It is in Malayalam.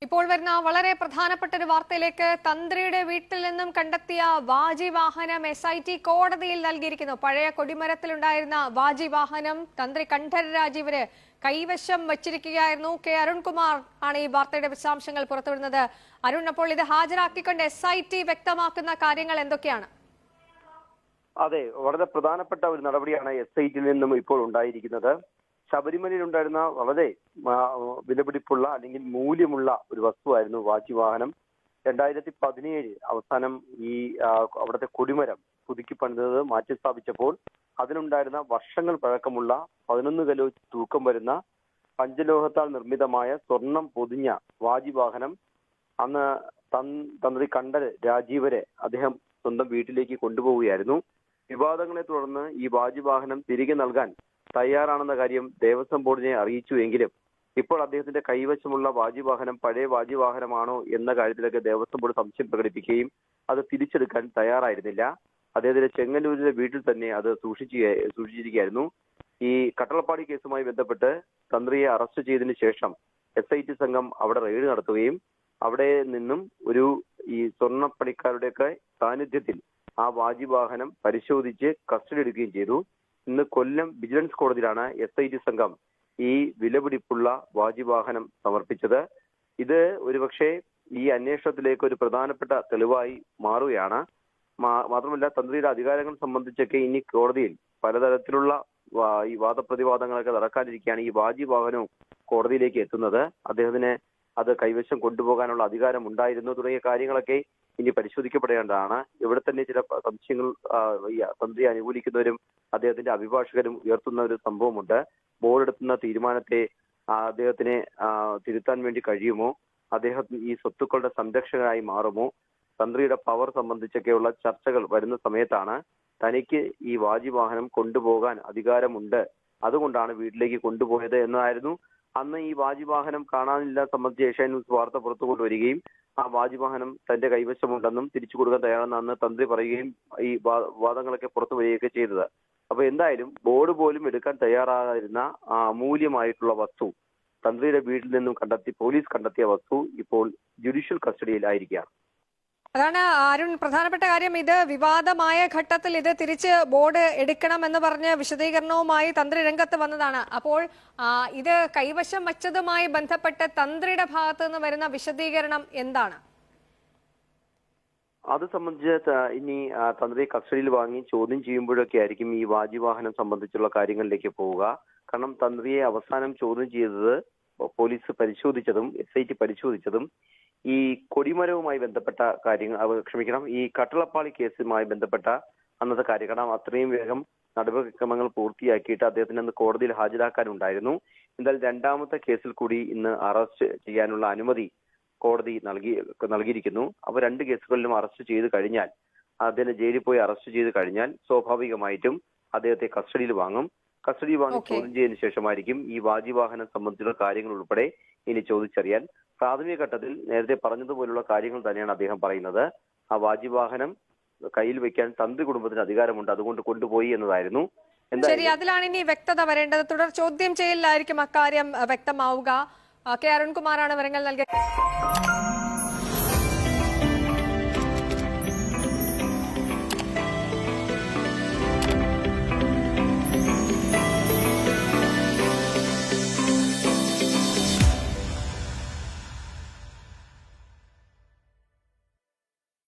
ഇപ്പോൾ വരുന്ന വളരെ പ്രധാനപ്പെട്ട ഒരു വാർത്തയിലേക്ക്. തന്ത്രിയുടെ വീട്ടിൽ നിന്നും കണ്ടെത്തിയ വാജി വാഹനം SIT കോടതിയിൽ നൽകിയിരിക്കുന്നു. പഴയ കൊടിമരത്തിലുണ്ടായിരുന്ന വാജി വാഹനം തന്ത്രി കണ്ഠരര് രാജീവര് കൈവശം വച്ചിരിക്കുകയായിരുന്നു. കെ അരുൺകുമാർ ആണ് ഈ വാർത്തയുടെ വിശദാംശങ്ങൾ പുറത്തുവിടുന്നത്. അരുൺ, അപ്പോൾ ഇത് ഹാജരാക്കിക്കൊണ്ട് SIT വ്യക്തമാക്കുന്ന കാര്യങ്ങൾ എന്തൊക്കെയാണ്? അതെ, വളരെ പ്രധാനപ്പെട്ട ഒരു നടപടിയാണ് SIT നിന്നും ഇപ്പോൾ ഉണ്ടായിരിക്കുന്നത്. ശബരിമലയിൽ ഉണ്ടായിരുന്ന വളരെ വിലപിടിപ്പുള്ള അല്ലെങ്കിൽ മൂല്യമുള്ള ഒരു വസ്തുവായിരുന്നു വാജി വാഹനം. 2017 അവസാനം ഈ അവിടുത്തെ കൊടിമരം പുതുക്കി പണിതത് മാറ്റി സ്ഥാപിച്ചപ്പോൾ അതിനുണ്ടായിരുന്ന വർഷങ്ങൾ പഴക്കമുള്ള 11 കിലോ തൂക്കം വരുന്ന പഞ്ചലോഹത്താൽ നിർമ്മിതമായ സ്വർണം പൊതിഞ്ഞ വാജി വാഹനം അന്ന് തന്ത്രി കണ്ഠരര് രാജീവരെ അദ്ദേഹം സ്വന്തം വീട്ടിലേക്ക് കൊണ്ടുപോവുകയായിരുന്നു. വിവാദങ്ങളെ തുടർന്ന് ഈ വാജി വാഹനം തിരികെ നൽകാൻ തയ്യാറാണെന്ന കാര്യം ദേവസ്വം ബോർഡിനെ അറിയിച്ചു. എങ്കിലും ഇപ്പോൾ അദ്ദേഹത്തിന്റെ കൈവശമുള്ള വാജി വാഹനം പഴയ വാജി വാഹനമാണോ എന്ന കാര്യത്തിലൊക്കെ ദേവസ്വം ബോർഡ് സംശയം പ്രകടിപ്പിക്കുകയും അത് തിരിച്ചെടുക്കാൻ തയ്യാറായിരുന്നില്ല. അദ്ദേഹത്തിന്റെ ചെങ്ങന്നൂരിലെ വീട്ടിൽ തന്നെ അത് സൂക്ഷിച്ചിരിക്കുകയായിരുന്നു. ഈ കട്ടളപ്പാടി കേസുമായി ബന്ധപ്പെട്ട് തന്ത്രിയെ അറസ്റ്റ് ചെയ്തതിനു ശേഷം SIT സംഘം അവിടെ റെയ്ഡ് നടത്തുകയും അവിടെ നിന്നും ഈ സ്വർണ്ണപ്പണിക്കാരുടെയൊക്കെ സാന്നിധ്യത്തിൽ ആ വാജി വാഹനം പരിശോധിച്ച് കസ്റ്റഡി എടുക്കുകയും ചെയ്തു. ഇന്ന് കൊല്ലം വിജിലൻസ് കോടതിയിലാണ് SIT സംഘം ഈ വിലപിടിപ്പുള്ള വാജി വാഹനം സമർപ്പിച്ചത്. ഇത് ഒരുപക്ഷെ ഈ അന്വേഷണത്തിലേക്ക് ഒരു പ്രധാനപ്പെട്ട തെളിവായി മാറുകയാണ്. മാത്രമല്ല, തന്ത്രിയുടെ അധികാരങ്ങൾ സംബന്ധിച്ചൊക്കെ ഇനി കോടതിയിൽ പലതരത്തിലുള്ള ഈ വാദപ്രതിവാദങ്ങളൊക്കെ നടക്കാനിരിക്കുകയാണ്. ഈ വാജി വാഹനവും കോടതിയിലേക്ക് എത്തുന്നത് അദ്ദേഹത്തിന് അത് കൈവശം കൊണ്ടുപോകാനുള്ള അധികാരം ഉണ്ടായിരുന്നു തുടങ്ങിയ കാര്യങ്ങളൊക്കെ ഇനി പരിശോധിക്കപ്പെടേണ്ടതാണ്. ഇവിടെ തന്നെ ചില സംശയങ്ങൾ തന്ത്രിയെ അനുകൂലിക്കുന്നവരും അദ്ദേഹത്തിന്റെ അഭിഭാഷകരും ഉയർത്തുന്ന ഒരു സംഭവമുണ്ട്. ബോർഡ് എടുക്കുന്ന തീരുമാനത്തെ അദ്ദേഹത്തിനെ തിരുത്താൻ വേണ്ടി കഴിയുമോ? അദ്ദേഹം ഈ സ്വത്തുക്കളുടെ സംരക്ഷകനായി മാറുമോ? തന്ത്രിയുടെ പവർ സംബന്ധിച്ചൊക്കെയുള്ള ചർച്ചകൾ വരുന്ന സമയത്താണ് തനിക്ക് ഈ വാജി വാഹനം കൊണ്ടുപോകാൻ അധികാരമുണ്ട്, അതുകൊണ്ടാണ് വീട്ടിലേക്ക് കൊണ്ടുപോയത് എന്നായിരുന്നു അന്ന് ഈ വാജി വാഹനം കാണാനില്ല സംബന്ധിച്ച് ഏഷ്യാനെറ്റ് ന്യൂസ് വാർത്ത പുറത്തു കൊണ്ടുവരികയും ആ വാജി വാഹനം തന്റെ കൈവശമുണ്ടെന്നും തിരിച്ചു കൊടുക്കാൻ തയ്യാറെന്ന് അന്ന് തന്ത്രി പറയുകയും ഈ വാദങ്ങളൊക്കെ പുറത്തു വരികയൊക്കെ ചെയ്തത്. അപ്പൊ എന്തായാലും ബോർഡ് പോലും എടുക്കാൻ തയ്യാറായിരുന്ന ആ അമൂല്യമായിട്ടുള്ള വസ്തു തന്ത്രിയുടെ വീട്ടിൽ നിന്നും പോലീസ് കണ്ടെത്തിയ വസ്തു ഇപ്പോൾ ജുഡീഷ്യൽ കസ്റ്റഡിയിലായിരിക്കുകയാണ്. അതാണ് അരുൺ, പ്രധാനപ്പെട്ട കാര്യം. ഇത് വിവാദമായ ഘട്ടത്തിൽ ഇത് തിരിച്ച് ബോർഡ് എടുക്കണം എന്ന് പറഞ്ഞ് വിശദീകരണവുമായി തന്ത്രി രംഗത്ത് വന്നതാണ്. അപ്പോൾ ഇത് കൈവശം വച്ചതുമായി ബന്ധപ്പെട്ട് തന്ത്രിയുടെ ഭാഗത്ത് നിന്ന് വരുന്ന വിശദീകരണം എന്താണ്? അത് സംബന്ധിച്ച് ഇനി തന്ത്രിയെ കസ്റ്റഡിയിൽ വാങ്ങി ചോദ്യം ചെയ്യുമ്പോഴൊക്കെ ആയിരിക്കും ഈ വാജി വാഹനം സംബന്ധിച്ചുള്ള കാര്യങ്ങളിലേക്ക് പോവുക. കാരണം തന്ത്രിയെ അവസാനം ചോദ്യം ചെയ്തത് പോലീസ് പരിശോധിച്ചതും SIT പരിശോധിച്ചതും ഈ കൊടിമരവുമായി ബന്ധപ്പെട്ട കാര്യങ്ങൾ ഈ കട്ടളപ്പാളി കേസുമായി ബന്ധപ്പെട്ട അന്നത്തെ കാര്യം. കാരണം അത്രയും വേഗം നടപടിക്രമങ്ങൾ പൂർത്തിയാക്കിയിട്ട് അദ്ദേഹത്തിന് അന്ന് കോടതിയിൽ ഹാജരാക്കാനുണ്ടായിരുന്നു. എന്തായാലും രണ്ടാമത്തെ കേസിൽ കൂടി ഇന്ന് അറസ്റ്റ് ചെയ്യാനുള്ള അനുമതി കോടതി നൽകിയിരിക്കുന്നു. അപ്പൊ 2 കേസുകളിലും അറസ്റ്റ് ചെയ്ത് കഴിഞ്ഞാൽ അദ്ദേഹം ജയിലിൽ പോയി അറസ്റ്റ് ചെയ്ത് കഴിഞ്ഞാൽ സ്വാഭാവികമായിട്ടും അദ്ദേഹത്തെ കസ്റ്റഡിയിൽ വാങ്ങും. കസ്റ്റഡി വാങ്ങി ചോദ്യം ചെയ്തതിനു ശേഷമായിരിക്കും ഈ വാജി വാഹനം സംബന്ധിച്ചുള്ള കാര്യങ്ങൾ ഉൾപ്പെടെ ഇനി ചോദിച്ചറിയാൻ. പ്രാഥമിക ഘട്ടത്തിൽ നേരത്തെ പറഞ്ഞതുപോലുള്ള കാര്യങ്ങൾ തന്നെയാണ് അദ്ദേഹം പറയുന്നത്. ആ വാജി വാഹനം കയ്യിൽ വെക്കാൻ തന്ത്രി കുടുംബത്തിന് അധികാരമുണ്ട്, അതുകൊണ്ട് കൊണ്ടുപോയി എന്നതായിരുന്നു. ശരി, അതിലാണ് ഇനി വ്യക്തത വരേണ്ടത്. തുടർ ചോദ്യം ചെയ്യലിലായിരിക്കും അക്കാര്യം വ്യക്തമാവുക. കെ അരുൺകുമാറാണ് വിവരങ്ങൾ നൽകിയത്.